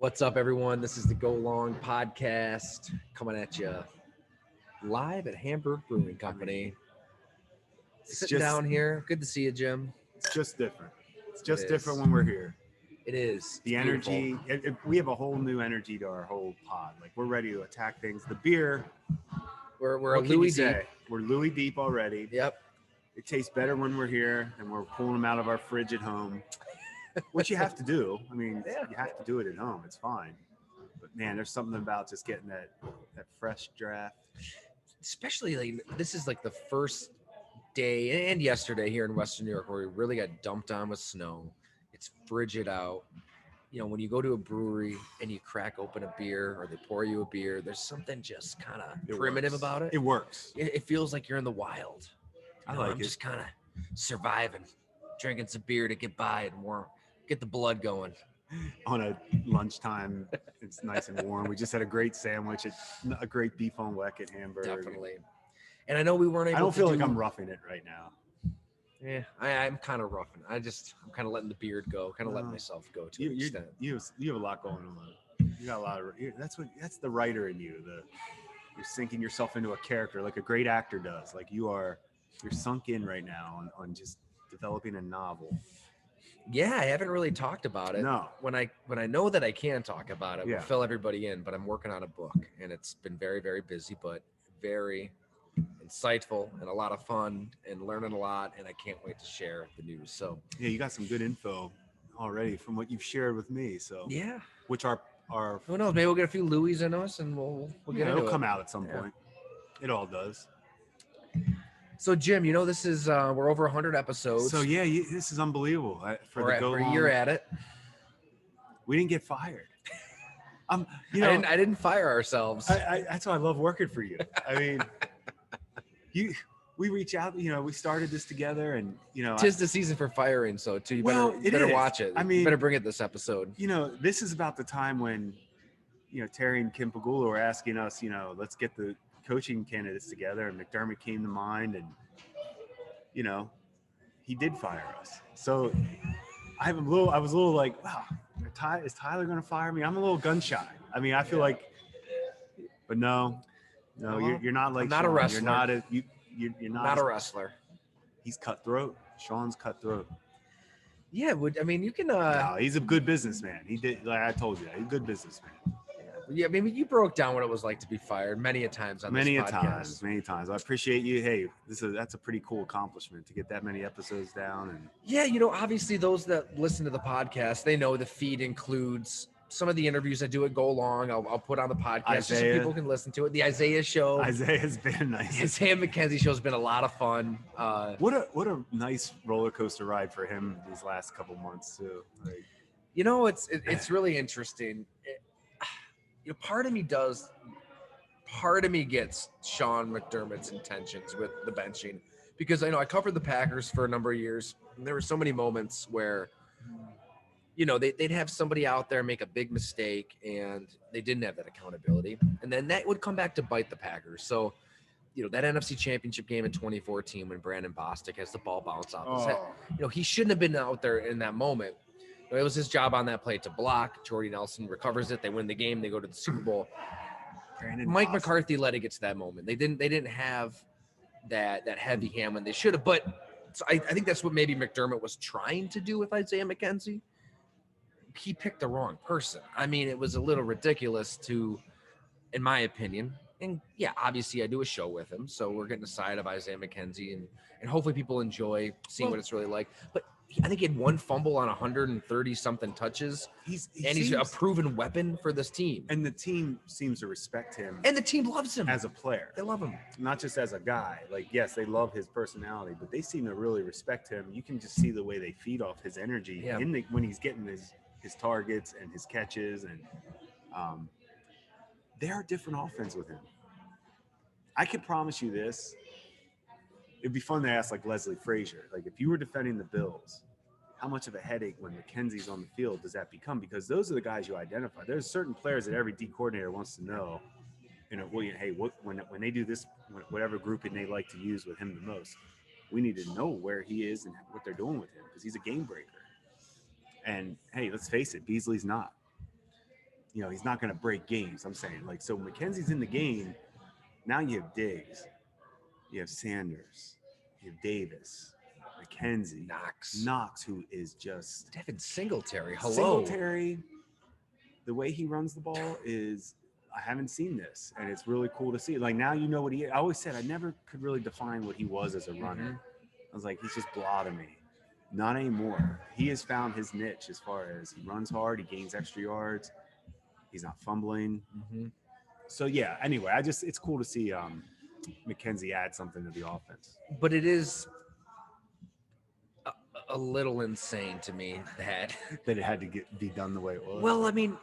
What's up, everyone? This is the Go Long podcast coming at you live at Hamburg Brewing Company. Sitting down here. Good to see you, Jim. It's just different. It's just different when we're here. It is. The energy, we have a whole new energy to our whole pod. Like, we're ready to attack things. The beer, we're a Louis deep. We're Louis deep already. Yep. It tastes better when we're here and we're pulling them out of our fridge at home, which you have to do. I mean, you have to do it at home. It's fine. But, man, there's something about just getting that fresh draft. Especially, like, this is like the first day and yesterday here in Western New York where we really got dumped on with snow. It's frigid out. You know, when you go to a brewery and you crack open a beer or they pour you a beer, there's something just kind of primitive about it. It works. It feels like you're in the wild. I'm it. just kind of surviving, drinking some beer to get by and get the blood going. On a lunchtime, it's nice and warm. We just had a great sandwich, a great beef on weck at Hamburg. Definitely. And I know we weren't able to I don't feel like I'm roughing it right now. Yeah, I'm kind of roughing. I'm kind of letting the beard go, kind of letting myself go to an extent. You have a lot going on. You got a lot of. That's the writer in you. You're sinking yourself into a character like a great actor does. Like you're sunk in right now on just developing a novel. Yeah, I haven't really talked about it. No. When I know that I can talk about it, yeah. We'll fill everybody in. But I'm working on a book, and it's been very, very busy, but very insightful and a lot of fun and learning a lot. And I can't wait to share the news. So yeah, you got some good info already from what you've shared with me. So yeah, which are who knows? Maybe we'll get a few Louis in us, and we'll get it'll come out at some point. It all does. So, Jim, you know, this is we're over 100 episodes. So, yeah, this is unbelievable. For a year at it. We didn't get fired. I didn't fire ourselves. That's why I love working for you. I mean, we reach out, we started this together and, 'Tis the season for firing, so, too. You better watch it. I mean, you better bring it this episode. This is about the time when, Terry and Kim Pagula were asking us, let's get the coaching candidates together, and McDermott came to mind, and he did fire us. So I was a little like, wow, is Tyler going to fire me? I'm a little gun shy. I mean, I feel like, but no, you're not like I'm not Sean. a wrestler. You're not a wrestler. He's cutthroat. Sean's cutthroat. Yeah, you can. No, he's a good businessman. He did, like I told you, he's a good businessman. Yeah, I mean, you broke down what it was like to be fired many times on this podcast. Many times. I appreciate you. Hey, that's a pretty cool accomplishment to get that many episodes down. And yeah, obviously those that listen to the podcast, they know the feed includes some of the interviews I do at Go Long. I'll put on the podcast so people can listen to it. The Isaiah show. Isaiah's been nice. Isaiah McKenzie show has been a lot of fun. What a nice roller coaster ride for him these last couple months too. It's really interesting. Part of me gets Sean McDermott's intentions with the benching, because I covered the Packers for a number of years. And there were so many moments where, they'd have somebody out there make a big mistake and they didn't have that accountability. And then that would come back to bite the Packers. So, that NFC Championship game in 2014 when Brandon Bostic has the ball bounce off his head, he shouldn't have been out there in that moment. It was his job on that play to block. Jordy Nelson recovers it. They win the game. They go to the Super Bowl. Mike McCarthy let it get to that moment. They didn't have that heavy hand when they should have. But so I think that's what maybe McDermott was trying to do with Isaiah McKenzie. He picked the wrong person. I mean, it was a little ridiculous in my opinion. And yeah, obviously I do a show with him, so we're getting a side of Isaiah McKenzie, and hopefully people enjoy seeing what it's really like. But I think he had one fumble on 130-something touches. He's a proven weapon for this team. And the team seems to respect him. And the team loves him. As a player. They love him. Not just as a guy. Like, yes, they love his personality, but they seem to really respect him. You can just see the way they feed off his energy when he's getting his targets and his catches. And they're a different offense with him. I can promise you this. It'd be fun to ask like Leslie Frazier, like if you were defending the Bills, how much of a headache when McKenzie's on the field does that become? Because those are the guys you identify. There's certain players that every D coordinator wants to know, hey, when they do this, whatever grouping they like to use with him the most, we need to know where he is and what they're doing with him because he's a game breaker. And hey, let's face it, Beasley's not. he's not going to break games. I'm saying, like, so McKenzie's in the game. Now you have Diggs, you have Sanders, you have Davis, McKenzie, Knox, who is just Devin Singletary. Hello. Singletary. The way he runs the ball is, I haven't seen this, and it's really cool to see. Like, now you know what he. I always said I never could really define what he was as a runner. I was like, he's just blah to me. Not anymore. He has found his niche as far as he runs hard, he gains extra yards, he's not fumbling. So yeah. Anyway, it's cool to see McKenzie add something to the offense. But it is a little insane to me that it had to be done the way it was. Well, I mean,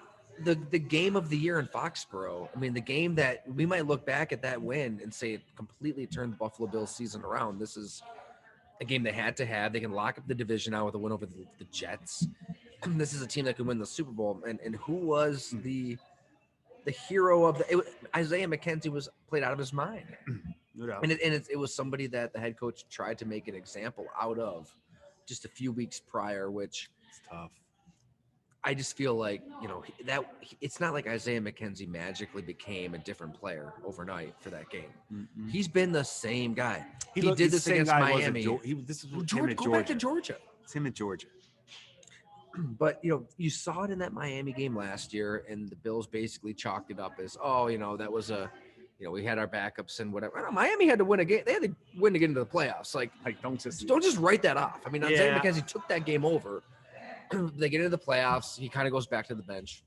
the game of the year in Foxborough. I mean, the game that we might look back at that win and say it completely turned the Buffalo Bills season around. This is a game they had to have. They can lock up the division now with a win over the Jets. This is a team that could win the Super Bowl. And who was the hero of Isaiah McKenzie was played out of his mind. No doubt. And it was somebody that the head coach tried to make an example out of just a few weeks prior, which it's tough. I just feel like, that it's not like Isaiah McKenzie magically became a different player overnight for that game. He's been the same guy. He did this against Miami. This is Georgia. Go back to Georgia. It's him at Georgia. But, you saw it in that Miami game last year, and the Bills basically chalked it up as, that was we had our backups and whatever. No, Miami had to win a game. They had to win to get into the playoffs. Like don't just write that off. I mean, Isaiah McKenzie took that game over. They get into the playoffs. He kind of goes back to the bench.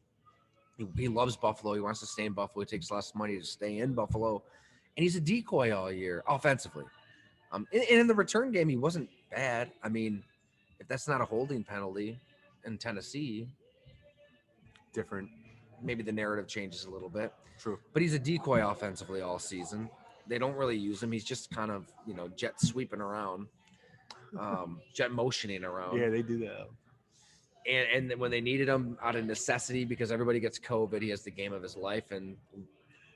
He loves Buffalo. He wants to stay in Buffalo. He takes less money to stay in Buffalo. And he's a decoy all year offensively. And in the return game, he wasn't bad. I mean, if that's not a holding penalty in Tennessee, different. Maybe the narrative changes a little bit. True. But he's a decoy offensively all season. They don't really use him. He's just kind of, jet sweeping around, jet motioning around. Yeah, they do that. And then when they needed him out of necessity because everybody gets COVID, he has the game of his life. And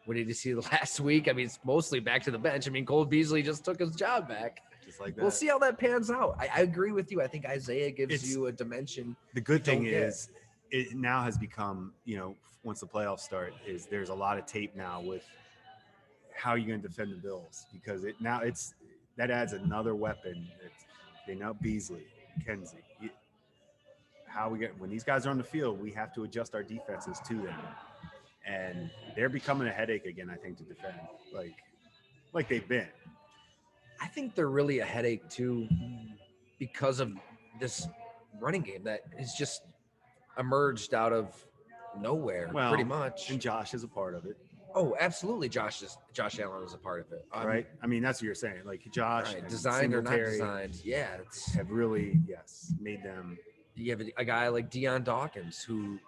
what did you see last week? I mean, it's mostly back to the bench. I mean, Cole Beasley just took his job back. Just like that. We'll see how that pans out. I agree with you. I think Isaiah gives you a dimension. The good thing is it now has become, once the playoffs start, is there's a lot of tape now with how you're going to defend the Bills because that adds another weapon. They know Beasley, McKenzie. When these guys are on the field, we have to adjust our defenses to them, and they're becoming a headache again. I think to defend, like they've been. I think they're really a headache too, because of this running game that has just emerged out of nowhere, pretty much. And Josh is a part of it. Oh, absolutely. Josh Allen is a part of it, right? I mean, that's what you're saying. Like Josh, right, designed or not designed, have really made them. You have a guy like Deion Dawkins who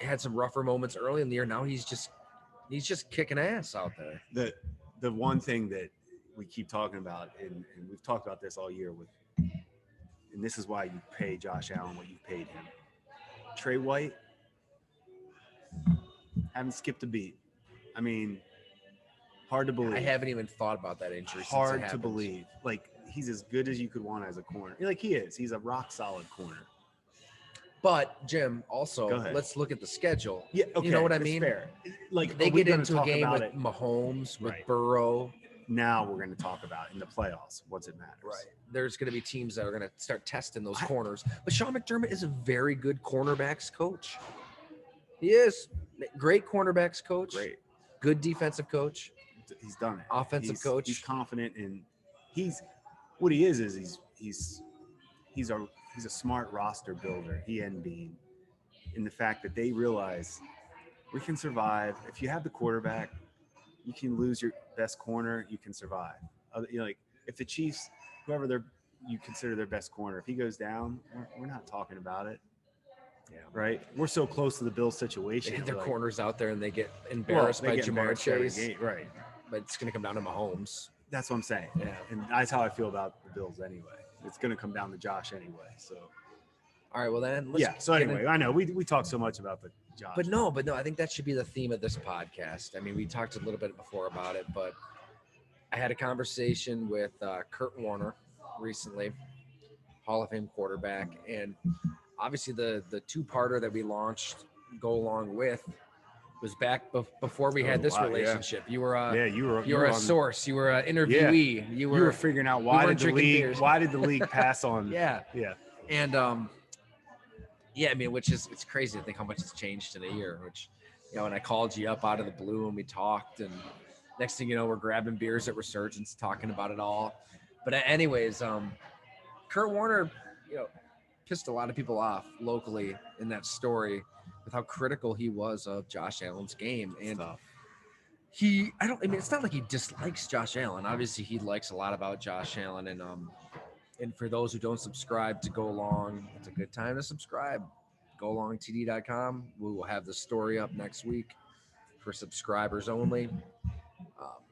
had some rougher moments early in the year. Now he's just kicking ass out there. The one thing that we keep talking about, and we've talked about this all year and this is why you pay Josh Allen what you paid him. Trey White haven't skipped a beat. I mean, hard to believe. I haven't even thought about that injury. Hard to believe. Like, he's as good as you could want as a corner. Like, he is. He's a rock solid corner. But Jim, also, let's look at the schedule. Yeah, okay. You know what I mean? Fair. Like, they get into a game with Mahomes, with Burrow. Now we're going to talk about in the playoffs once it matters. Right. There's going to be teams that are going to start testing those corners. But Sean McDermott is a very good cornerbacks coach. He is. Great cornerbacks coach. Great. Good defensive coach. He's done it. Offensive coach. He's confident in what he is he's a smart roster builder, he and Bean, in the fact that they realize we can survive. If you have the quarterback, you can lose your best corner, you can survive. Like if the Chiefs, whoever you consider their best corner, if he goes down, we're not talking about it. Yeah. Right. We're so close to the Bills situation. They hit their corners out there and they get embarrassed by Jamar Chase. Right. But it's going to come down to Mahomes. That's what I'm saying. Yeah. And that's how I feel about the Bills anyway. It's going to come down to Josh anyway. So. All right. Well, then. So anyway, I know we talked so much about the Josh. But no. I think that should be the theme of this podcast. I mean, we talked a little bit before about it, but I had a conversation with Kurt Warner recently, Hall of Fame quarterback, and obviously the two-parter that we launched go along with was back before we had Oh, this wow, yeah. relationship. You were a Yeah, you were a on, source. You were an interviewee. you were figuring out why did the league pass on. Yeah. Yeah. And yeah, I mean, it's crazy to think how much has changed in a year. Which, when I called you up out of the blue and we talked, and next thing you know, we're grabbing beers at Resurgence, talking about it all. But anyways, Kurt Warner, pissed a lot of people off locally in that story with how critical he was of Josh Allen's game. And it's not like he dislikes Josh Allen. Obviously he likes a lot about Josh Allen. And for those who don't subscribe to Go Long, it's a good time to subscribe. GoLongTD.com. We will have the story up next week for subscribers only.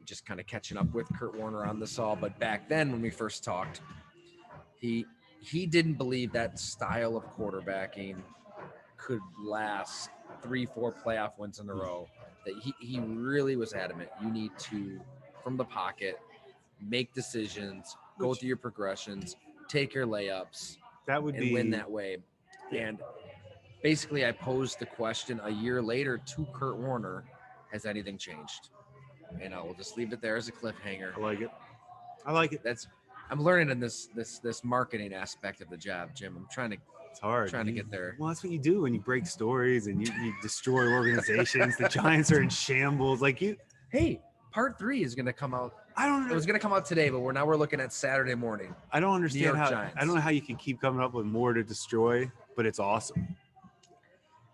Just kind of catching up with Kurt Warner on this all. But back then when we first talked, he didn't believe that style of quarterbacking could last 3-4 playoff wins in a row. That he really was adamant. You need to, from the pocket, make decisions, go through your progressions, take your layups, and win that way. And basically, I posed the question a year later to Kurt Warner: has anything changed? And I will just leave it there as a cliffhanger. I like it. I'm learning in this marketing aspect of the job, Jim. It's hard. Trying to get there. Well, that's what you do when you break stories and you destroy organizations. The Giants are in shambles. Hey, part 3 is going to come out. It was going to come out today, but we're looking at Saturday morning. I don't understand Giants. I don't know how you can keep coming up with more to destroy, but it's awesome.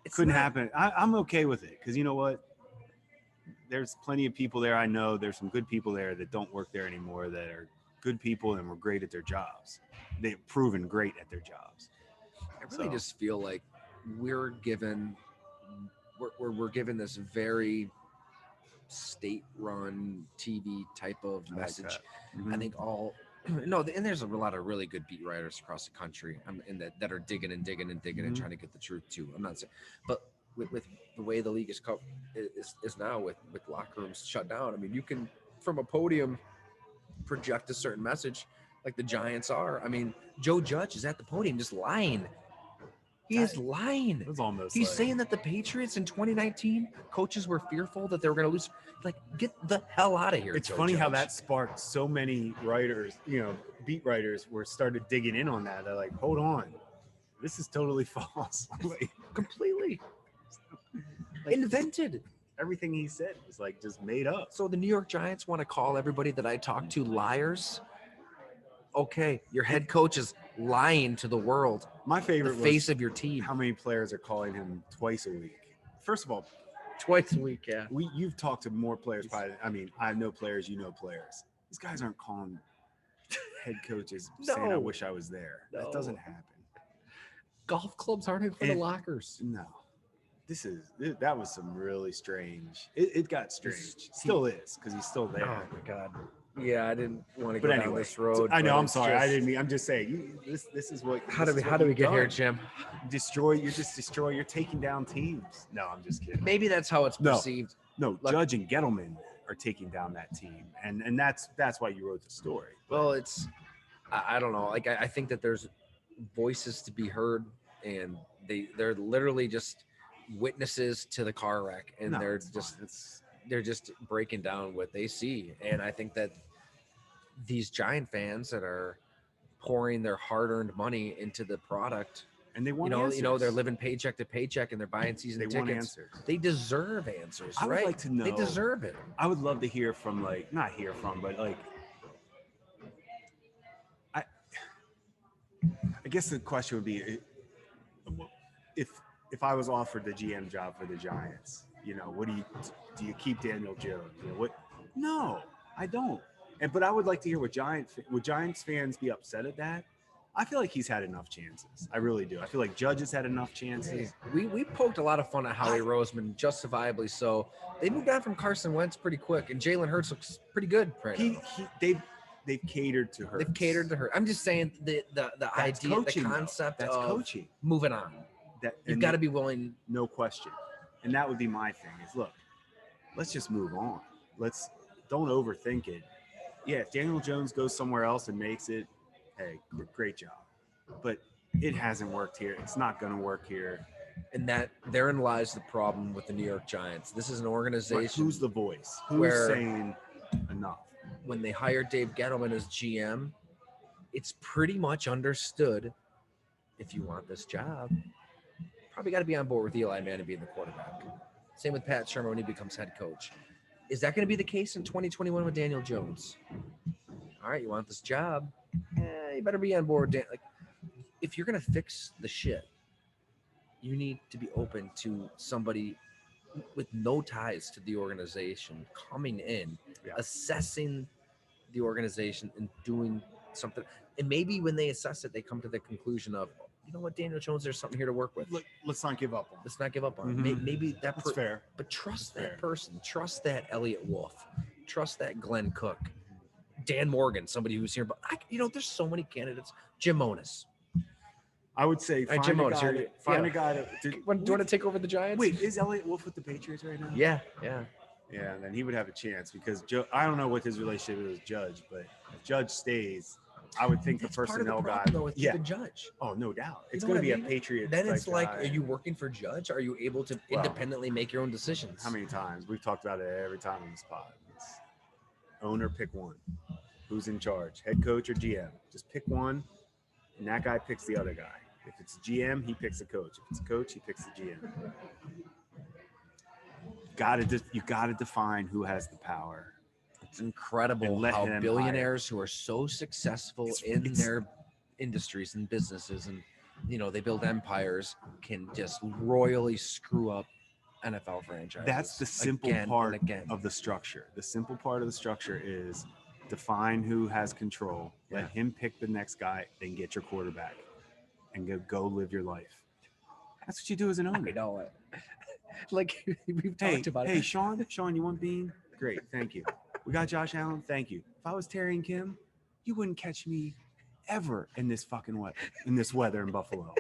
It couldn't happen. I'm okay with it because you know what? There's plenty of people there. I know there's some good people there that don't work there anymore that are good people and were great at their jobs. They've proven great at their jobs. I really just feel like we're given this very state-run TV type of message. Like mm-hmm. I think and there's a lot of really good beat writers across the country that are digging mm-hmm. and trying to get the truth too. I'm not saying, but with the way the league is now with locker rooms shut down. I mean, you can from a podium project a certain message like the Giants are. I mean, Joe Judge is at the podium just lying. He is lying. It was almost He's saying that the Patriots in 2019 coaches were fearful that they were going to lose. Like, get the hell out of here. It's Joe funny Judge. how that sparked so many writers, beat writers started digging in on that. They're like, hold on, this is totally false. Completely invented. Everything he said was just made up. So the New York Giants want to call everybody that I talk to liars. Okay, your head coach is lying to the world. My favorite the face of your team. How many players are calling him twice a week? First of all, twice a week, yeah. You've talked to more players. Probably, I know players. You know players. These guys aren't calling head coaches saying, "I wish I was there." No. That doesn't happen. Golf clubs aren't in for the lockers. No, that was some really strange. It got strange. Still is because he's still there. Oh my God. Yeah, I didn't want to go down this road. I know. I'm sorry. I didn't mean. I'm just saying. This is what. How do we get here, Jim? You're taking down teams. No, I'm just kidding. Maybe that's how it's perceived. No, Judge and Gettleman are taking down that team, and that's why you wrote the story. Well, I don't know. I think that there's voices to be heard, and they're literally just witnesses to the car wreck, and they're just breaking down what they see. And I think that these Giant fans that are pouring their hard-earned money into the product, and they want answers. They're living paycheck to paycheck and they're buying season tickets. Want answers. They deserve answers, I would right? like to know. They deserve it. I would love to hear from not hear from, but I guess the question would be if I was offered the GM job for the Giants, what do you keep Daniel Jones? No, I don't. But I would like to hear would Giants fans be upset at that? I feel like he's had enough chances. I really do. I feel like Judge has had enough chances. We poked a lot of fun at Howie Roseman, justifiably so. They moved on from Carson Wentz pretty quick, and Jalen Hurts looks pretty good right now. They've catered to Hurts. They've catered to Hurts. I'm just saying the idea, coaching, the concept that's of coaching. Moving on. You've got to be willing. No question. And that would be my thing is, look, let's just move on. Don't overthink it. Yeah, if Daniel Jones goes somewhere else and makes it, hey, great job. But it hasn't worked here. It's not going to work here. And that therein lies the problem with the New York Giants. This is an organization. Right, who's the voice? Who's where- saying enough? When they hired Dave Gettleman as GM, it's pretty much understood. If you want this job, probably got to be on board with Eli Manning being the quarterback. Same with Pat Shermer when he becomes head coach. Is that going to be the case in 2021 with Daniel Jones? All right, you want this job? You better be on board. Like, if you're going to fix the shit, you need to be open to somebody with no ties to the organization coming in, assessing the organization and doing something. And maybe when they assess it, they come to the conclusion of, you know what, Daniel Jones, there's something here to work with. Let's not give up on. Let's not give up on it. Mhm. Maybe That's fair. But trust That's that fair. person. Trust that Elliot Wolf. Trust that Glenn Cook. Dan Morgan, somebody who's here. But, there's so many candidates. Jim Monis. I would say right, find Jim a Monis, guy. you're- Find yeah. a guy that. Do you want to take over the Giants? Wait, is Elliot Wolf with the Patriots right now? Yeah. Yeah, then he would have a chance because Joe. I don't know what his relationship is with Judge, but if Judge stays, I would think That's the part of the personnel problem, guy. though, with keeping Judge. Oh, no doubt. It's know going what to be I a mean? Patriot. Then it's like, guy. are you working for Judge? Are you able to independently make your own decisions? How many times we've talked about it every time on this pod? It's owner, pick one. Who's in charge? Head coach or GM? Just pick one, and that guy picks the other guy. If it's GM, he picks the coach. If it's a coach, he picks the GM. You gotta define who has the power. It's incredible And let how him billionaires who are so successful in their industries and businesses and they build empires can just royally screw up NFL franchises. That's the simple again part and again. of the structure. The simple part of the structure is define who has control. Let him pick the next guy, then get your quarterback and go live your life. That's what you do as an owner. I know it. Like we've talked about Hey, it. Sean, you want Bean? Great, thank you. We got Josh Allen, thank you. If I was Terry and Kim, you wouldn't catch me ever in this weather in Buffalo.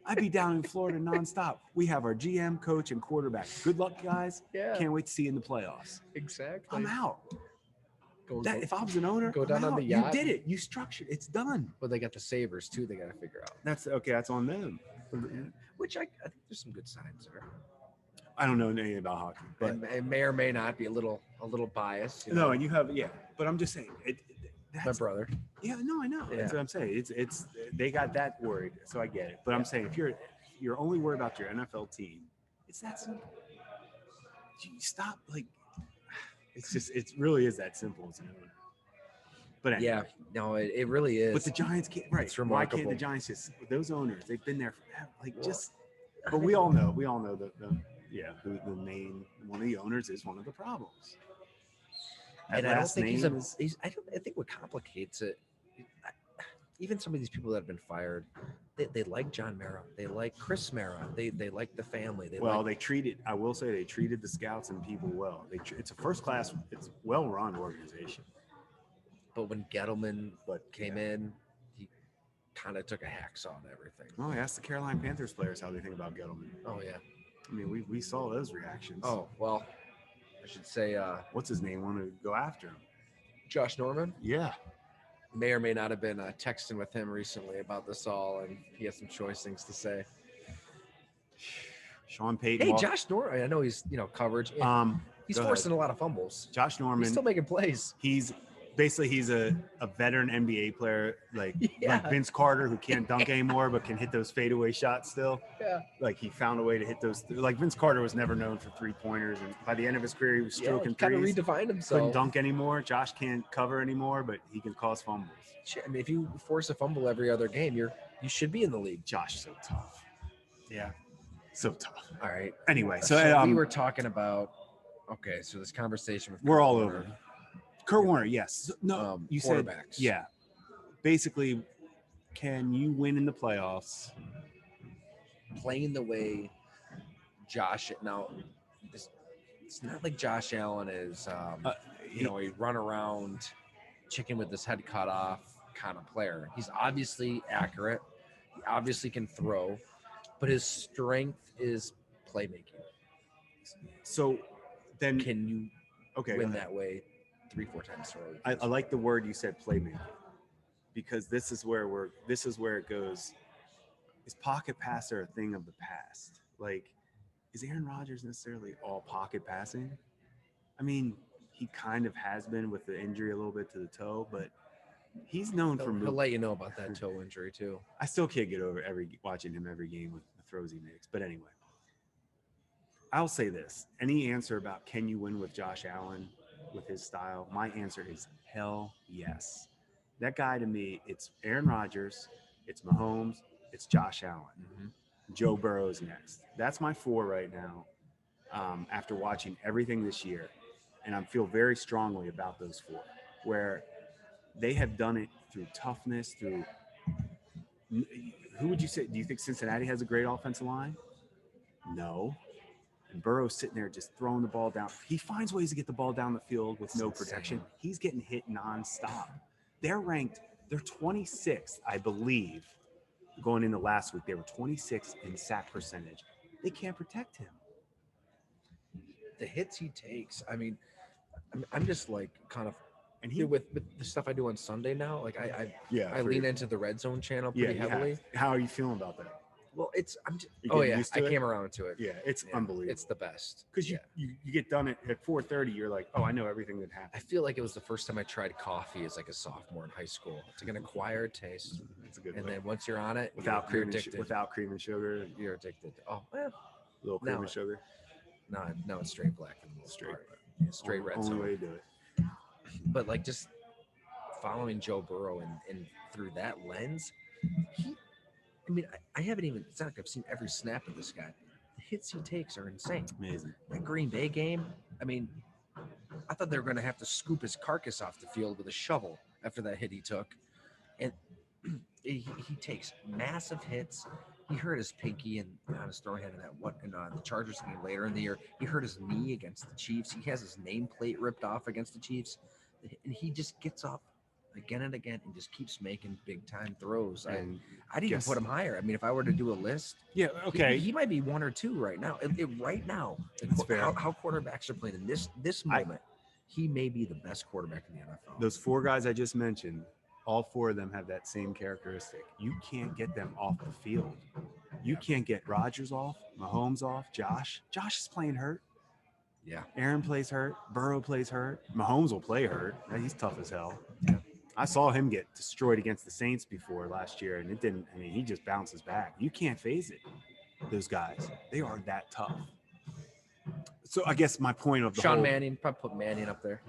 I'd be down in Florida nonstop. We have our GM, coach, and quarterback. Good luck, guys. Yeah. Can't wait to see you in the playoffs. Exactly. I'm out. Go If I was an owner, go down I'm on the out. yacht. You did it. You structured. It's done. But they got the Sabres too. They got to figure out. That's on them. Which I think there's some good signs there. I don't know anything about hockey, but it may or may not be a little biased. no, and you have But I'm just saying my that's brother. Yeah, no, I know. Yeah. That's what I'm saying. It's they got that worried, so I get it. But I'm saying if you're only worried about your NFL team, it's that simple. You stop it really is that simple as an owner. But anyway, Yeah, no, it really is. but the Giants can't. Right? It's Why can't remarkable. the Giants just those owners? They've been there forever. But we all know the main one of the owners is one of the problems. And I don't think I think what complicates it, even some of these people that have been fired, they like John Mara, they like Chris Mara, they like the family. I will say they treated the scouts and people well. It's a first class, it's well run organization. But when Gettleman came in, he kind of took a hacksaw on everything. Well, I asked the Carolina Panthers players how they think about Gettleman. Oh yeah. I mean, we saw those reactions. Oh well, I should say what's his name? Want to go after him? Josh Norman Yeah. may or may not have been texting with him recently about this all, and he has some choice things to say. Sean Payton. Hey, Josh Norman. I know he's coverage. He's forcing a lot of fumbles. Josh Norman. He's still making plays. He's a veteran NBA player like Vince Carter, who can't dunk anymore but can hit those fadeaway shots still. Yeah. Like he found a way to hit those. Like Vince Carter was never known for 3-pointers, and by the end of his career, he was stroking kind of threes. redefined himself. Couldn't dunk anymore. Josh can't cover anymore, but he can cause fumbles. Shit, I mean, if you force a fumble every other game, you should be in the league. Josh is so tough. Yeah. So tough. All right. Anyway, so we were talking about. Okay, so this conversation with we're all Warner. over. Kurt Warner, yes. No, you said quarterbacks. yeah. Basically, can you win in the playoffs? Playing the way Josh. Now, it's not like Josh Allen is, a run around, chicken with his head cut off kind of player. He's obviously accurate. He obviously can throw, but his strength is playmaking. So then, Can you win that way 3-4 times through? I like the word you said, playmaking, because this is where it goes. Is pocket passer a thing of the past? Like, is Aaron Rodgers necessarily all pocket passing? I mean, he kind of has been with the injury a little bit to the toe, but he's known for He'll let you know about that toe injury too. I still can't get over watching him every game with the throws he makes. But anyway, I'll say this. Any answer about can you win with Josh Allen with his style? My answer is hell yes. That guy to me, it's Aaron Rodgers, it's Mahomes, it's Josh Allen. Mm-hmm. Joe Burrow's next. That's my 4 right now after watching everything this year. And I feel very strongly about those 4, where they have done it through toughness, through who would you say? Do you think Cincinnati has a great offensive line? No. And Burrow's sitting there just throwing the ball down. He finds ways to get the ball down the field with no protection. He's getting hit nonstop. They're 26th, I believe. Going into last week, they were 26th in sack percentage. They can't protect him. The hits he takes, I mean, I'm just like kind of, and he with the stuff I do on Sunday now, like I lean into the Red Zone channel pretty heavily. How are you feeling about that? Well, I came around to it. Yeah, it's unbelievable. It's the best. Because you get done at 4:30, you're like, oh, I know everything that happened. I feel like it was the first time I tried coffee as like a sophomore in high school. It's like an acquired taste. It's a good and way. then once you're on it, without cream and sugar, you're addicted. Oh, well, a little cream and sugar. No, it's straight black for the most part. Straight red. Only way to do it. But like just following Joe Burrow and through that lens, I haven't even. It's not like I've seen every snap of this guy. The hits he takes are insane. Amazing. That Green Bay game, I thought they were going to have to scoop his carcass off the field with a shovel after that hit he took, and he takes massive hits. He hurt his pinky and on his throwing hand in the Chargers game later in the year. He hurt his knee against the Chiefs. He has his nameplate ripped off against the Chiefs, and he just gets up again and again and just keeps making big time throws. I'd even put him higher. If I were to do a list, he might be 1 or 2 right now. Right now, how quarterbacks are playing in this moment, he may be the best quarterback in the NFL. Those 4 guys I just mentioned, all 4 of them have that same characteristic. You can't get them off the field. You can't get Rodgers off, Mahomes off, Josh. Josh is playing hurt. Yeah. Aaron plays hurt. Burrow plays hurt. Mahomes will play hurt. He's tough as hell. Yeah. I saw him get destroyed against the Saints before last year, and it didn't. He just bounces back. You can't phase it. Those guys, they are that tough. So I guess my point of the Sean Mannion, probably put Mannion up there.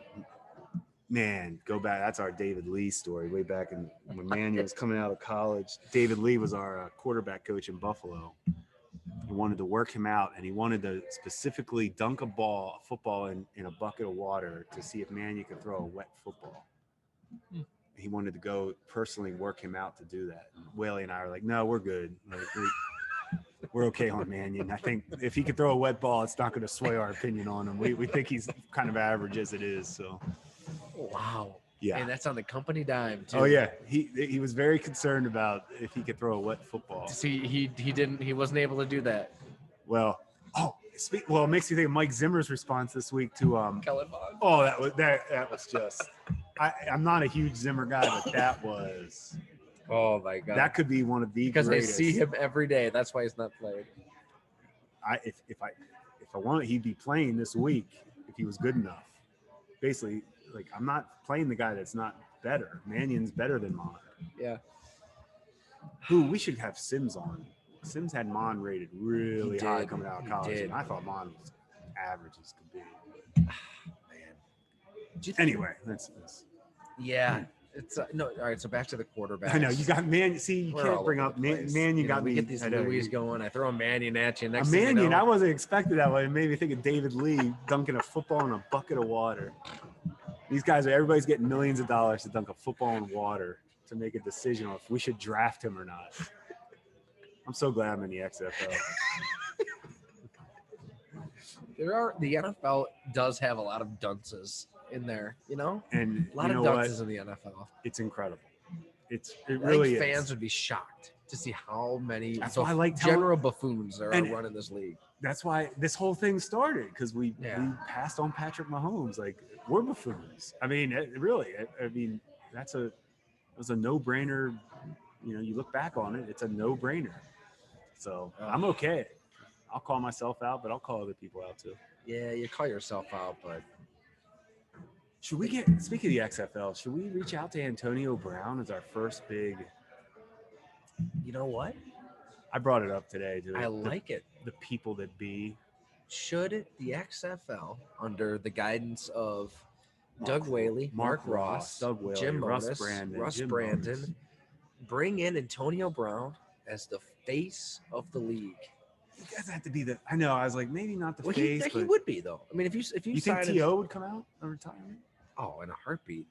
Man, go back. That's our David Lee story way back when Mannion was coming out of college. David Lee was our quarterback coach in Buffalo. He wanted to work him out, and he wanted to specifically dunk a football in a bucket of water to see if Mannion could throw a wet football. He wanted to go personally work him out to do that. And Whaley and I were like, no, we're good. We're okay on Mannion. I think if he could throw a wet ball, it's not going to sway our opinion on him. We think he's kind of average as it is. So, wow. Yeah. And that's on the company dime too. Oh yeah. He was very concerned about if he could throw a wet football. See, he wasn't able to do that. Well, it makes you think of Mike Zimmer's response this week to Kellen Mond. Oh, that was just. I'm not a huge Zimmer guy, but that was. Oh my God! That could be one of the because greatest. They see him every day. That's why he's not playing. If I wanted, he'd be playing this week if he was good enough. Basically, like I'm not playing the guy that's not better. Mannion's better than Mond. Yeah. Who we should have Sims on. Sims had Mond rated really high coming out of college, and I thought Mond was average as could be. Man. Anyway, that's. Yeah. It's no. All right. So back to the quarterback. I know you got Mannion. See, you can't bring up Mannion. Got me. We get these Louis going. I throw a Mannion at you. Next Mannion. I wasn't expecting that one. It made me think of David Lee dunking a football in a bucket of water. These guys everybody's getting millions of dollars to dunk a football in water to make a decision on if we should draft him or not. I'm so glad I'm in the XFL. The NFL does have a lot of dunces in there, and a lot of dunces in the NFL. It really is. Fans would be shocked to see how many general buffoons are running this league. That's why this whole thing started, because we passed on Patrick Mahomes. Like, we're buffoons. It was a no-brainer. You look back on it, it's a no-brainer. So I'm okay. I'll call myself out, but I'll call other people out too. Yeah, you call yourself out, but Should we speaking of the XFL, should we reach out to Antonio Brown as our first big? you know what? I brought it up today to I like it. the people that be. Should the XFL, under the guidance of Doug Whaley, Mark Ross, Doug Whaley, Jim Russ Monis, Brandon, Russ Jim Brandon, Monis. bring in Antonio Brown as the face of the league? You guys have to be the. I know. I was like, maybe not the Well, face, he but would be though. I mean, if you you think sign him- T.O. would come out of retirement? oh, in a heartbeat.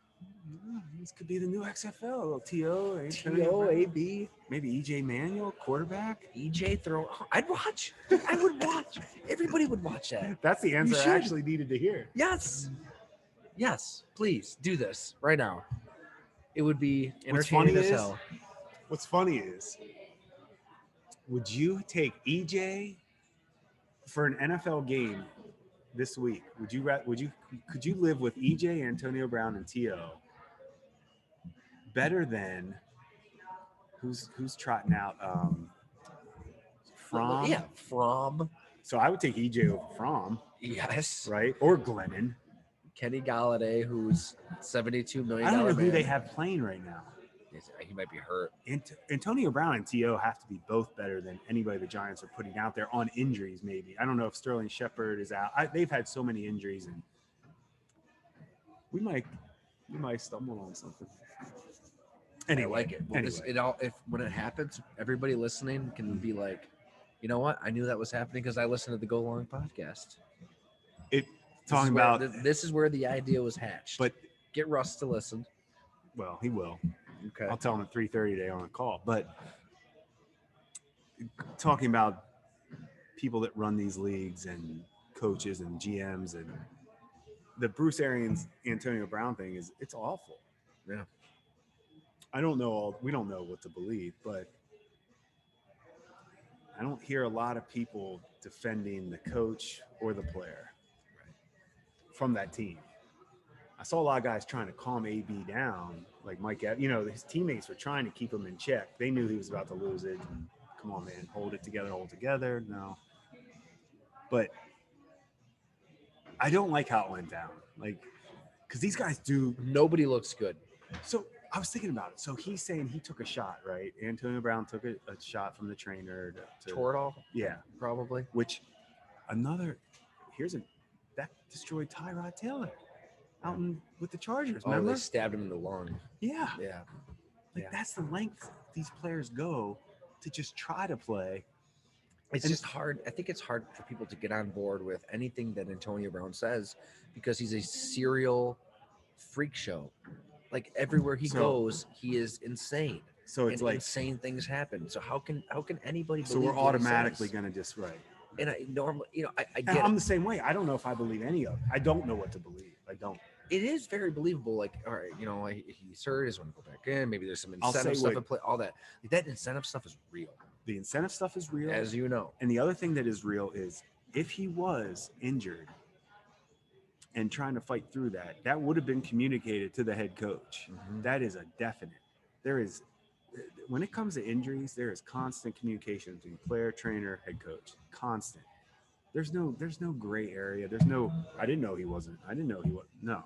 This could be the new XFL. T.O. T.O., A.B., maybe E.J. Manuel, quarterback. E.J. throw. I'd watch. I would watch. Everybody would watch that. That's the answer I should. actually needed to hear. Yes. Yes. Please do this right now. It would be What's funny entertaining as is- hell. What's funny is, would you take EJ for an NFL game this week? Could you live with EJ, Antonio Brown, and T.O. better than who's trotting out Fromm? Yeah, Fromm. So I would take EJ over Fromm, Yes. right? Or Glennon. Kenny Galladay, who's $72 million. I don't know who man. they have playing right now. He might be hurt. Antonio Brown and T.O. have to be both better than anybody the Giants are putting out there on injuries, maybe. I don't know if Sterling Shepard is out. They've had so many injuries, and we might stumble on something. Anyway, I like it. Well, when it happens, everybody listening can be like, you know what? I knew that was happening because I listened to the Go Long podcast. This is where the idea was hatched. But get Russ to listen. Well, he will. Okay. I'll tell him at 3:30 today on a call. But talking about people that run these leagues and coaches and GMs, and the Bruce Arians Antonio Brown thing it's awful. Yeah. We don't know what to believe, but I don't hear a lot of people defending the coach or the player from that team. I saw a lot of guys trying to calm AB down, like Mike. His teammates were trying to keep him in check. They knew he was about to lose it. And, come on, man, hold it together. No, but I don't like how it went down. Like, because these guys do. Nobody looks good. So I was thinking about it. So he's saying he took a shot, right? Antonio Brown took a shot from the trainer to Toradol? Yeah, Probably. which that destroyed Tyrod Taylor out with the Chargers. Oh, Remember? they stabbed him in the lung. Yeah. Yeah. That's the length these players go to just try to play. It's just hard. I think it's hard for people to get on board with anything that Antonio Brown says because he's a serial freak show. Like everywhere he goes, he is insane. So it's like insane things happen. So how can anybody? So we're automatically going to just right. And I normally, I get. I'm the same way. I don't know if I believe any of it. I don't know what to believe. I don't. It is very believable. Like, all right, he's hurt. He's going to go back in. Maybe there's some incentive stuff in play. All that. Like, that incentive stuff is real. The incentive stuff is real, as you know. And the other thing that is real is if he was injured and trying to fight through that would have been communicated to the head coach. Mm-hmm. That is a definite. When it comes to injuries, there is constant communication between player, trainer, head coach. Constant. There's no gray area. I didn't know he wasn't. I didn't know he was. No.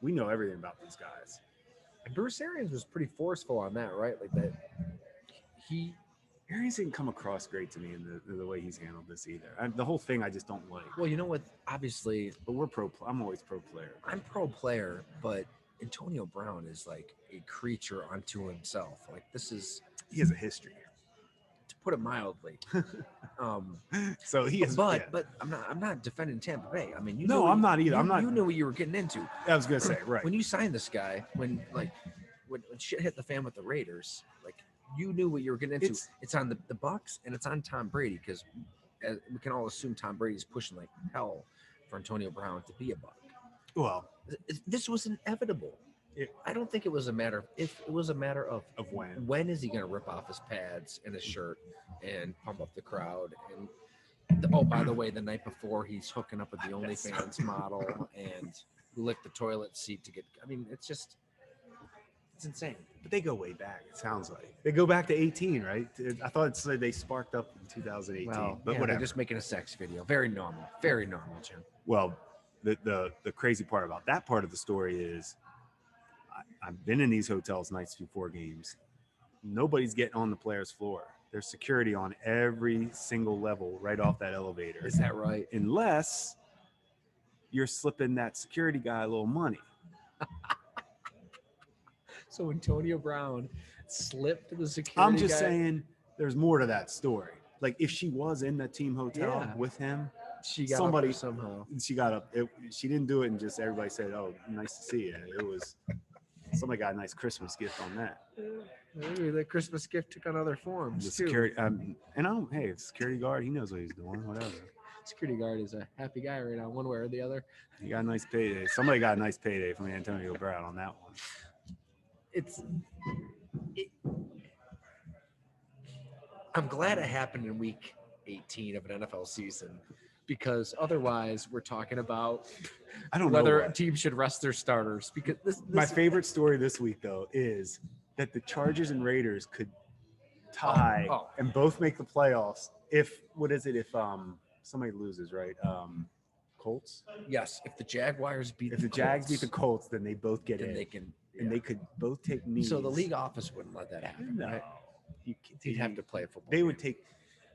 We know everything about these guys. And Bruce Arians was pretty forceful on that, right? Like that. Arians didn't come across great to me in the way he's handled this either. The whole thing I just don't like. Well, you know what? Obviously, but I'm always pro player. I'm pro player, but Antonio Brown is like a creature unto himself. Like he has a history, to put it mildly. So he is. But I'm not defending Tampa Bay. I mean, I'm not either. You knew what you were getting into. I was gonna say right when you signed this guy. When shit hit the fan with the Raiders, like you knew what you were getting into. It's on the Bucks and it's on Tom Brady because we can all assume Tom Brady's pushing like hell for Antonio Brown to be a Buck. Well, this was inevitable. I don't think it was a matter of if. It was a matter of when. When is he going to rip off his pads and his shirt and pump up the crowd? And by the way, the night before he's hooking up with the OnlyFans model and licked the toilet seat to get. I mean, it's It's insane. But they go way back. It sounds like they go back to 18, right? I thought it said they sparked up in 2018, Well, but yeah, whatever. they're just making a sex video. Very normal, Jim. Well, the crazy part about that part of the story is I've been in these hotels nights before games. Nobody's getting on the players' floor. There's security on every single level right off that elevator. Is that right? Unless you're slipping that security guy a little money. So Antonio Brown slipped the security I'm just guy. saying there's more to that story. Like if she was in the team hotel Yeah. with him, She got somebody- up there somehow. she got up. She didn't do it and just everybody said, "Oh, nice to see you." It was somebody got a nice Christmas gift on that. Maybe the Christmas gift took on other forms. The too. security, hey, security guard, he knows what he's doing. Whatever. Security guard is a happy guy right now, one way or the other. He got a nice payday. Somebody got a nice payday from Antonio Brown on that one. I'm glad it happened in week 18 of an NFL season, because otherwise we're talking about I don't know whether what. teams should rest their starters. Because this My favorite story this week, though, is that the Chargers and Raiders could tie and both make the playoffs if somebody loses, right? Colts. Yes, if the Jaguars beat If the Jags beat the Colts, then they both get then in, they can. and they could both take knees. So the league office wouldn't let that happen. No, Right? You'd have to play a football. They game. would take.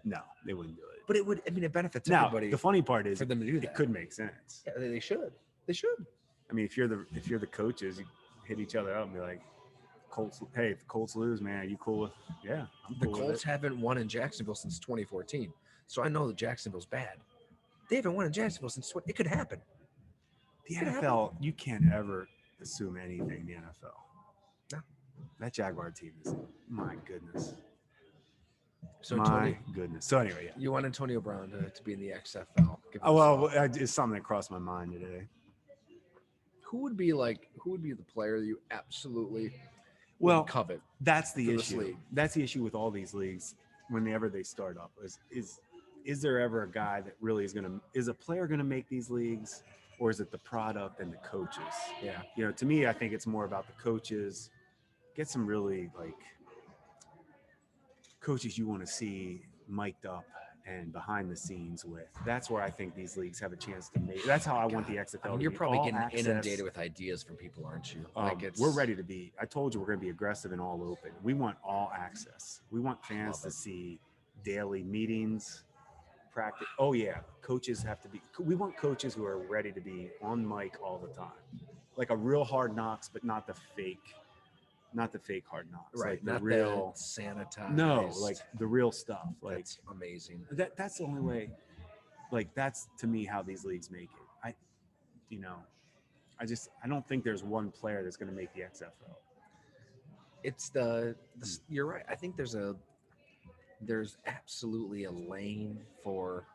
No, they wouldn't do it. But it would. I mean, it benefits Now, everybody the funny part is for them to do that. it could make sense. Yeah, they should. They should. I mean, if you're the coaches, you hit each other up and be like, Colts. Hey, if the Colts lose, man, are you cool with? Yeah, I'm The cool with Colts it. haven't won in Jacksonville since 2014, so I know that Jacksonville's bad. They haven't won in Jacksonville since it could happen. The It could NFL, you can't ever assume anything in the NFL. No. That Jaguar team is, my goodness. So My goodness. So anyway, yeah. you want Antonio Brown to be in the XFL? Give Oh, us- well, it's something that crossed my mind today. who would be the player that you absolutely Well, would covet? That's the for this issue. league. That's the issue with all these leagues. Whenever they start up, is there ever a guy that really is a player gonna make these leagues, or is it the product and the coaches? Yeah. You know, to me, I think it's more about the coaches. Get some really coaches you want to see mic'd up and behind the scenes with. That's where I think these leagues have a chance to make. That's how I want the XFL. I mean, to you're be. probably All getting access. inundated with ideas from people, aren't you? We're ready to be. I told you we're going to be aggressive and all open. We want all access. We want fans to see daily meetings, practice. Oh yeah, coaches have to be. We want coaches who are ready to be on mic all the time, like a real Hard Knocks, but not the fake Hard Knocks. Right. Like the Not real. the sanitized. No, like the real stuff. Like That's amazing. that's the only way. Like that's to me how these leagues make it. I don't think there's one player that's going to make the XFL. It's you're right. I think there's absolutely a lane for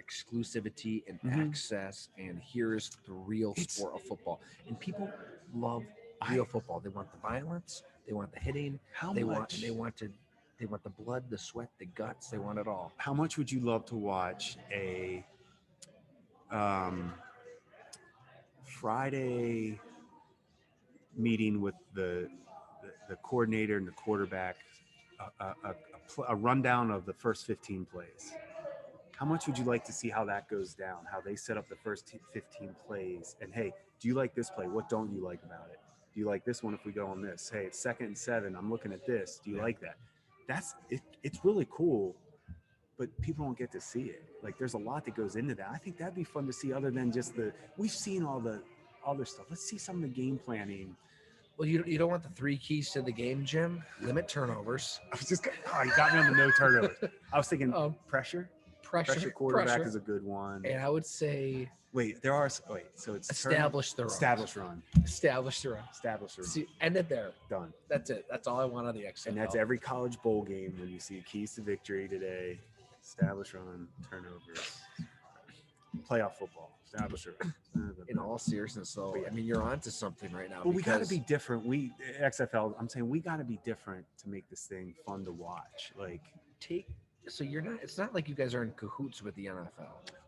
exclusivity and Mhm. access, and here's the real sport of football. And people love real football. They want the violence, they want the hitting, they want the blood, the sweat, the guts, they want it all. How much would you love to watch a Friday meeting with the coordinator and the quarterback, a rundown of the first 15 plays? How much would you like to see how that goes down, how they set up the first 15 plays? And hey, do you like this play? What don't you like about it? Do you like this one if we go on this? Hey, it's 2nd and 7. I'm looking at this. Do you like that? That's it. It's really cool, but people don't get to see it. Like there's a lot that goes into that. I think that'd be fun to see, other than just we've seen all the other stuff. Let's see some of the game planning. Well, you don't want the 3 keys to the game, Jim. Limit turnovers. I was just, you got me on the no turnovers. I was thinking pressure Pressure quarterback is a good one. And I would say So it's establish the run. establish run. Establish the run. Establish the run. See, end it there. Done. That's it. That's all I want on the XFL. And that's every college bowl game when you see keys to victory today. Establish run, turnovers, playoff football. Establish run. In all seriousness, though, I mean, you're onto something right now. Well, we got to because be different. XFL, I'm saying we got to be different to make this thing fun to watch. Like, so you're not. It's not like you guys are in cahoots with the NFL,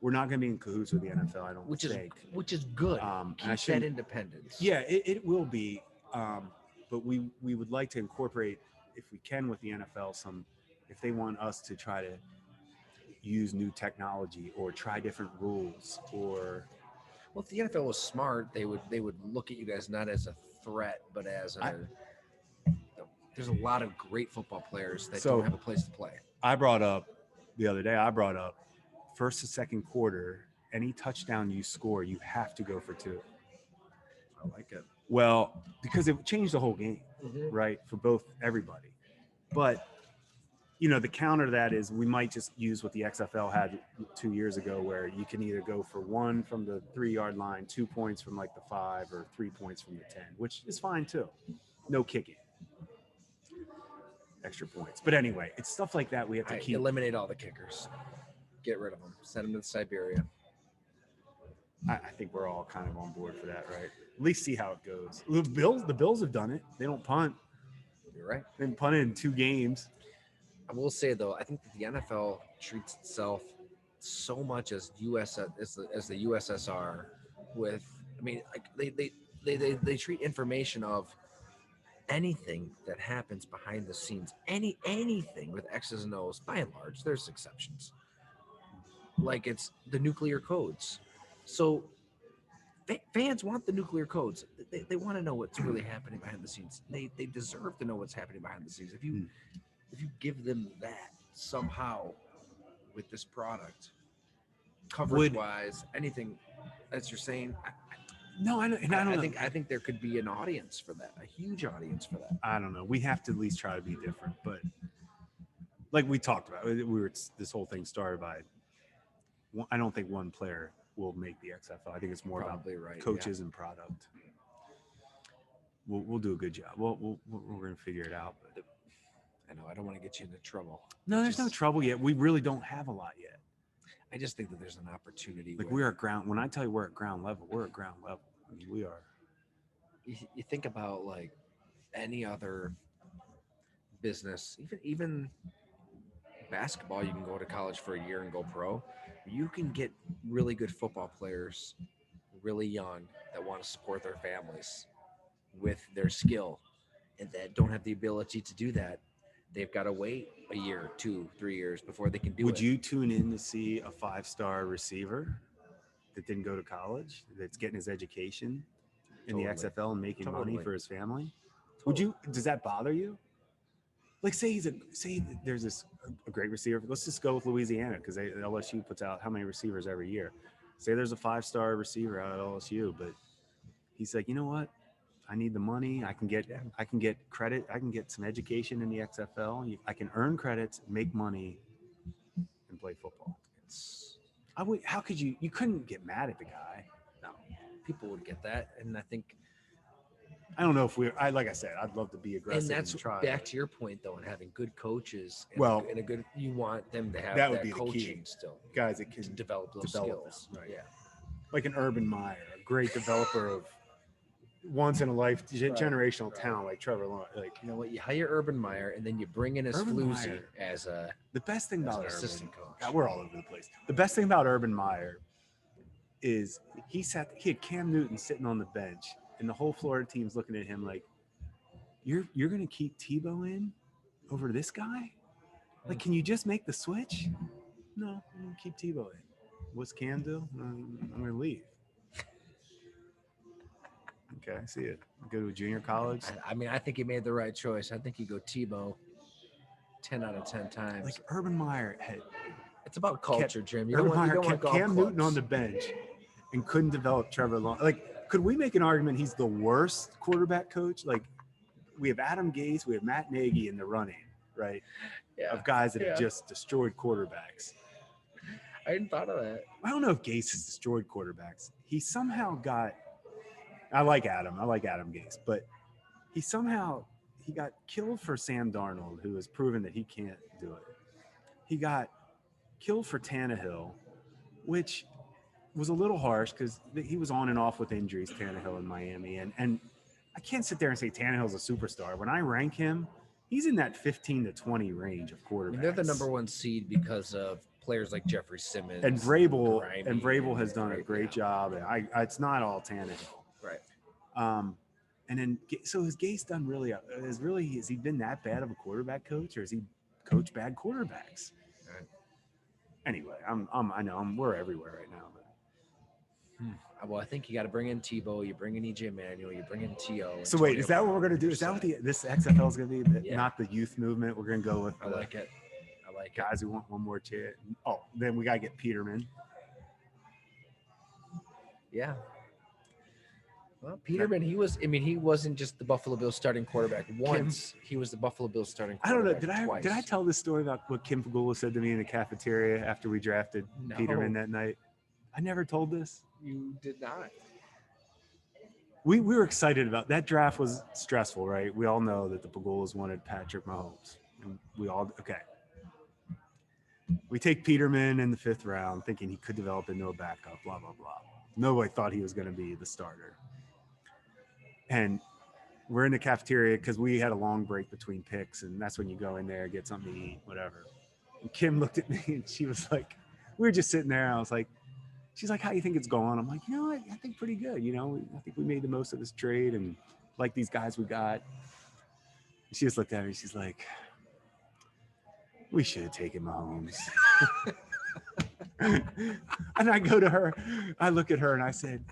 we're not going to be in cahoots with the NFL. I don't which think. is good. And I Keep that shouldn't- independence. Yeah, it will be. But but we would like to incorporate, if we can, with the NFL, if they want us to try to use new technology or try different rules, or Well, if the NFL was smart, they would look at you guys not as a threat, but as there's a lot of great football players that don't have a place to play. I brought up first to second quarter, any touchdown you score, you have to go for 2. I like it. Well, because it changed the whole game, Mm-hmm. right, for everybody. But the counter to that is we might just use what the XFL had 2 years ago, where you can either go for 1 from the 3-yard line, 2 points from like the 5, or 3 points from the 10, which is fine too. No kicking, extra points. But anyway, it's stuff like that we have to keep. Eliminate all the kickers. Get rid of them. Send them to Siberia. I think we're all kind of on board for that, right? At least see how it goes. The Bills have done it. They don't punt. You're right. They haven't punted in 2 games. I will say though, I think that the NFL treats itself so much as the USSR. They treat information of anything that happens behind the scenes, anything with X's and O's. By and large, there's exceptions. Like it's the nuclear codes. So fans want the nuclear codes. They want to know what's really happening behind the scenes. They deserve to know what's happening behind the scenes. If you give them that somehow with this product, coverage wise, anything as you're saying, I think there could be an audience for that, a huge audience for that. I don't know. We have to at least try to be different, but like we talked about, this whole thing started by. I don't think one player will make the XFL. I think it's more Probably about right, coaches and product. We'll do a good job. We're going to figure it out. But I know I don't want to get you into trouble. No, there's no trouble yet. We really don't have a lot yet. I just think that there's an opportunity. Like we're at ground. When I tell you we're at ground level, we're at ground level. I mean, we are. You think about like any other business, even basketball. You can go to college for a year and go pro. You can get really good football players really young that want to support their families with their skill, and that don't have the ability to do that. They've got to wait a year, 2, 3 years before they can do it. Would you tune in to see a 5-star receiver that didn't go to college, that's getting his education in the XFL and making money for his family? Would you? Does that bother you? Like, say there's a great receiver. Let's just go with Louisiana, because LSU puts out how many receivers every year. Say there's a 5-star receiver out at LSU, but he's like, you know what? I need the money. I can get credit. I can get some education in the XFL. I can earn credits, make money, and play football. How could you? You couldn't get mad at the guy. No, people would get that, and I think. I don't know if like I said, I'd love to be aggressive. And that's try. Back to your point, though, and having good coaches. You want them to have that coaching still. Guys that can develop those skills. Right. Yeah. Like an Urban Meyer, a great developer of once in a life generational talent like Trevor Lawrence. Like, you know what? You hire Urban Meyer, and then you bring in Floozy as the best thing about assistant coach. God, we're all over the place. The best thing about Urban Meyer is he had Cam Newton sitting on the bench, and the whole Florida team's looking at him like, you're going to keep Tebow in over this guy? Like, can you just make the switch? No, I'm going to keep Tebow in. What's Cam do? I'm going to leave. Okay, I see it. Go to a junior college. I mean, I think he made the right choice. I think you go Tebow 10 out of 10 times. Like Urban Meyer it's about culture, Jim. Urban Meyer kept Cam Newton on the bench and couldn't develop Trevor Lawrence. Like, could we make an argument he's the worst quarterback coach? Like, we have Adam Gase, we have Matt Nagy in the running, right? Yeah. Of guys that have just destroyed quarterbacks. I hadn't thought of that. I don't know if Gase has destroyed quarterbacks. He somehow got – I like Adam Gase, but he got killed for Sam Darnold, who has proven that he can't do it. He got killed for Tannehill, which was a little harsh because he was on and off with injuries, Tannehill in Miami. And I can't sit there and say Tannehill's a superstar. When I rank him, he's in that 15 to 20 range of quarterbacks. I mean, they're the number one seed because of players like Jeffrey Simmons. And Vrabel has done a great job. It's not all Tannehill. Right. And then, so has Gase done really? Has he been that bad of a quarterback coach, or has he coached bad quarterbacks? Right. Anyway, we're everywhere right now. But. Well, I think you got to bring in Tebow, you bring in EJ Manuel, you bring in T.O. So wait, is that what we're gonna do? Is that what this XFL is gonna be? Yeah. Not the youth movement. We're gonna go with. I like it. Guys who want one more chance. Oh, then we gotta get Peterman. Yeah. Well, Peterman, he wasn't just the Buffalo Bills starting quarterback once. He was the Buffalo Bills starting quarterback twice. Did I tell this story about what Kim Pagula said to me in the cafeteria after we drafted Peterman that night? I never told this. You did not. We were excited about that draft. Was stressful, right? We all know that the Pagulas wanted Patrick Mahomes, and okay. We take Peterman in the 5th round, thinking he could develop into a backup. Blah blah blah. Nobody thought he was going to be the starter. And we're in the cafeteria because we had a long break between picks, and that's when you go in there, get something to eat, whatever. And Kim looked at me and she was like, we were just sitting there. And I was like, she's like, how do you think it's going? I'm like, you know what? I think pretty good. I think we made the most of this trade and like these guys we got. And she just looked at me. She's like, we should have taken Mahomes. And I go to her, I look at her and I said,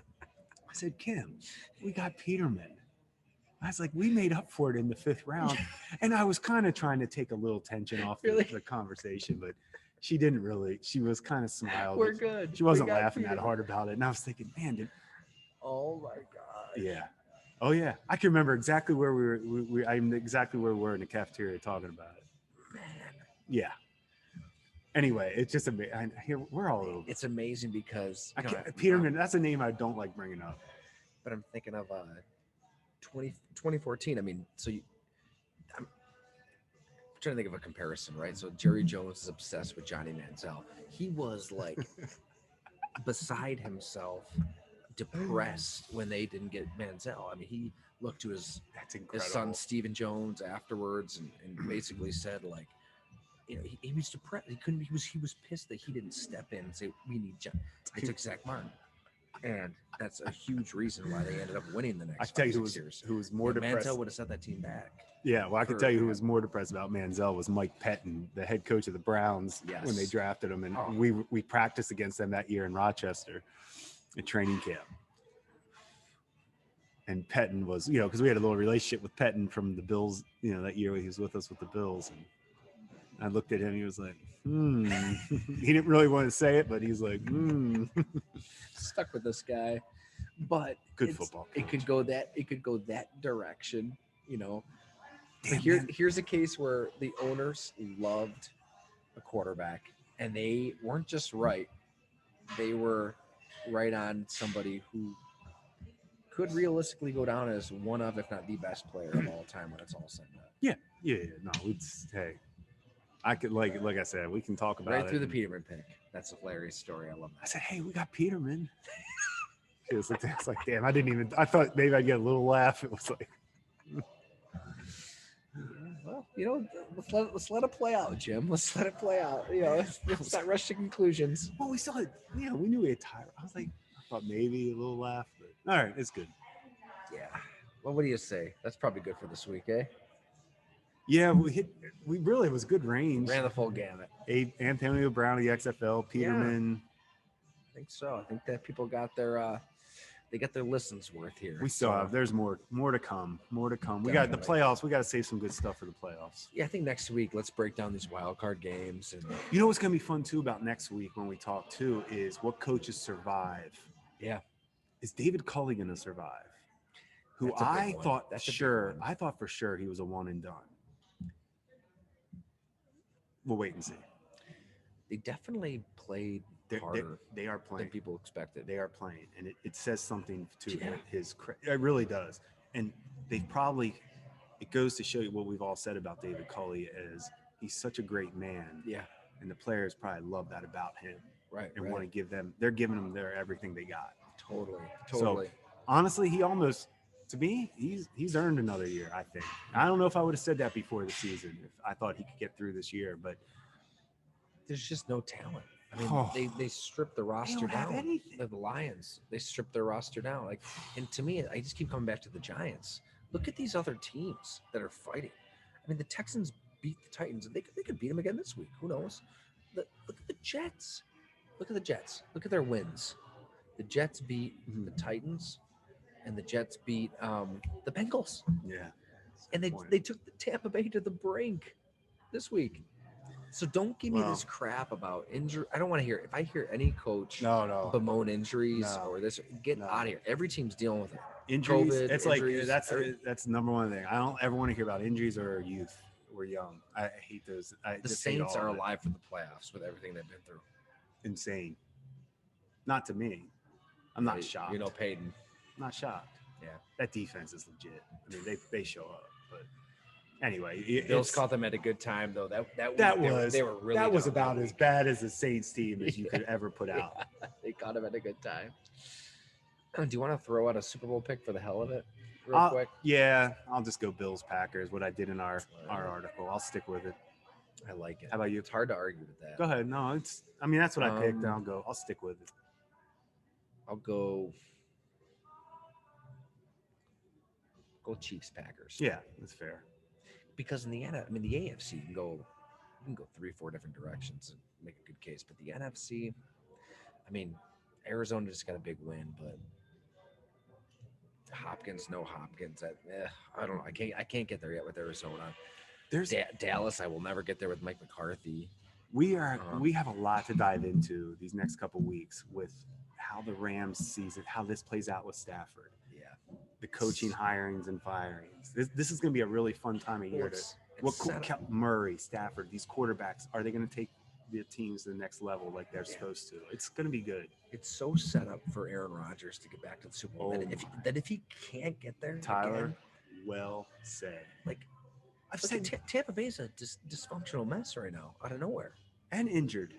Kim, we got Peterman. I was like, we made up for it in the 5th round. And I was kind of trying to take a little tension off the conversation, but she didn't really. She was kind of smiled. We're good. She wasn't laughing that hard about it. And I was thinking, man, oh my God. Yeah. Oh yeah. I can remember exactly where we were. I'm exactly where we were in the cafeteria talking about it. Man. Yeah. Anyway, it's just amazing. We're all over. It's amazing because Peterman. That's a name I don't like bringing up. But I'm thinking of 2014. I'm trying to think of a comparison, right? So Jerry Jones is obsessed with Johnny Manziel. He was like beside himself, depressed when they didn't get Manziel. I mean, he looked to his son Stephen Jones afterwards and basically said, like, he was depressed. He was pissed that he didn't step in and say, we need John. I took Zach Martin. And that's a huge reason why they ended up winning the next. I tell you who was more depressed. Manziel would have set that team back. Yeah, well, I can tell you who was more depressed about Manziel was Mike Pettine, the head coach of the Browns, when they drafted him, and we practiced against them that year in Rochester, at training camp. And Pettine was, because we had a little relationship with Pettine from the Bills, that year he was with us with the Bills, and I looked at him, he was like, he didn't really want to say it, but he's like, Stuck with this guy. But good football coach. It could go that direction, But here's a case where the owners loved a quarterback, and they weren't just right. They were right on somebody who could realistically go down as one of, if not the best player of all time when it's all said and done. Yeah. No, hey. I could like I said, we can talk about it. Right through the Peterman pick. That's a hilarious story. I love that. I said, hey, we got Peterman. It's like, damn, I thought maybe I'd get a little laugh. It was like, well, let's let it play out, Jim. Let's let it play out. Let's not rush to conclusions. Well, we still had, we knew we had Tyler. I thought maybe a little laugh, but all right, it's good. Yeah. Well, what do you say? That's probably good for this week, eh? Yeah, it was good range. Ran the full gamut. Antonio Brown of the XFL, Peterman. Yeah, I think so. I think that people got their listens worth here. We still have. There's more to come. More to come. We got the playoffs. We got to save some good stuff for the playoffs. Yeah, I think next week let's break down these wild card games. And what's gonna be fun too about next week when we talk too is what coaches survive. Yeah. Is David Culley gonna survive? Who I thought for sure he was a one and done. We'll wait and see. They definitely played harder. They are playing. Than people expected. They are playing, and it says something to his credit. It really does. And it goes to show you what we've all said about David Culley is he's such a great man. Yeah. And the players probably love that about him. Right. And want to they're giving him everything they got. Totally. So honestly, he almost, to me, he's earned another year, I think. I don't know if I would have said that before the season, if I thought he could get through this year, but there's just no talent. I mean, they stripped the roster down. The Lions, they stripped their roster down. And to me, I just keep coming back to the Giants. Look at these other teams that are fighting. I mean, the Texans beat the Titans. They could beat them again this week. Who knows? Look at the Jets. Look at the Jets. Look at their wins. The Jets beat the Titans, and the Jets beat the Bengals. Yeah. And they took the Tampa Bay to the brink this week. So don't give me this crap about injury. I don't want to hear it. If I hear any coach bemoan injuries or this, get out of here. Every team's dealing with it. Injuries. COVID, it's injuries, like that's number one thing. I don't ever want to hear about injuries or youth. We're young. I hate those. The Saints are alive for the playoffs with everything they've been through. Insane. Not to me. I'm not shocked. You know, Peyton. I'm not shocked. Yeah. That defense is legit. I mean, they show up. But anyway, Bills caught them at a good time though. They were really that was about as bad as the Saints team as you could ever put out. They caught them at a good time. Do you want to throw out a Super Bowl pick for the hell of it, real quick? Yeah, I'll just go Bills Packers. What I did in our article, I'll stick with it. I like it. How about you? It's hard to argue with that. Go ahead. No, that's what I picked. I'll stick with it. I'll go Chiefs Packers. Yeah, that's fair. Because in the AFC you can go 3-4 different directions and make a good case. But the NFC, I mean, Arizona just got a big win, but Hopkins, I don't know. I can't get there yet with Arizona. There's Dallas. I will never get there with Mike McCarthy. We have a lot to dive into these next couple weeks with how the Rams season, how this plays out with Stafford. Yeah, the coaching hirings and firings. This is going to be a really fun time of year. Murray, Stafford, these quarterbacks, are they going to take the teams to the next level like they're supposed to? It's going to be good. It's so set up for Aaron Rodgers to get back to the Super Bowl that if he can't get there, Tyler, again, well said. Like I've said, Tampa Bay's a dysfunctional mess right now, out of nowhere, and injured.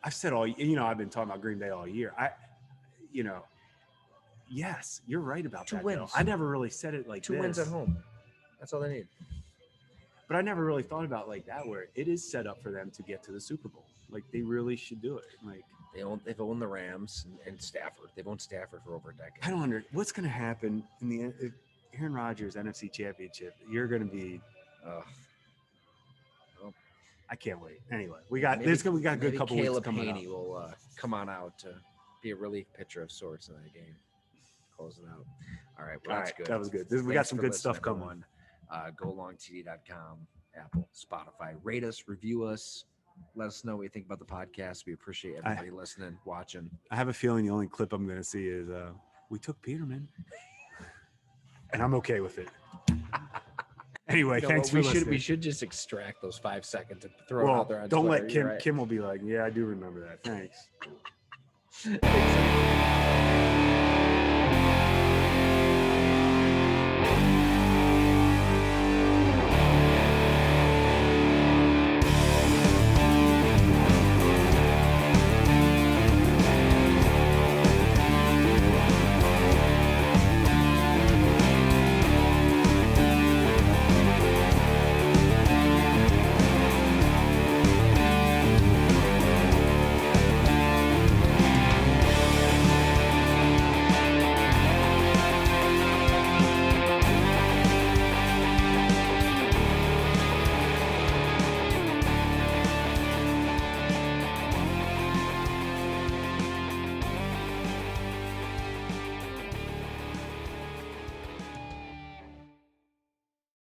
I've said I've been talking about Green Bay all year. Yes, you're right about that. 2 wins. I never really said it like 2 wins at home. That's all they need. But I never really thought about it like that, where it is set up for them to get to the Super Bowl. Like they really should do it. Like they've owned the Rams and Stafford. They've owned Stafford for over a decade. I don't understand what's going to happen in the end. If Aaron Rodgers NFC Championship, you're going to be. I can't wait. Anyway, we got a good couple weeks coming up. Caleb Haney will come on out to be a relief pitcher of sorts in that game. Closing out. All right, well, that's good. That was good. We got some good stuff coming. GoLongTD.com, Apple, Spotify. Rate us, review us. Let us know what you think about the podcast. We appreciate everybody listening, watching. I have a feeling the only clip I'm going to see is we took Peterman, and I'm okay with it. Anyway, thanks for listening. We should just extract those 5 seconds and throw it out there on don't Twitter. Let Kim. Right. Kim will be like, "Yeah, I do remember that. Thanks."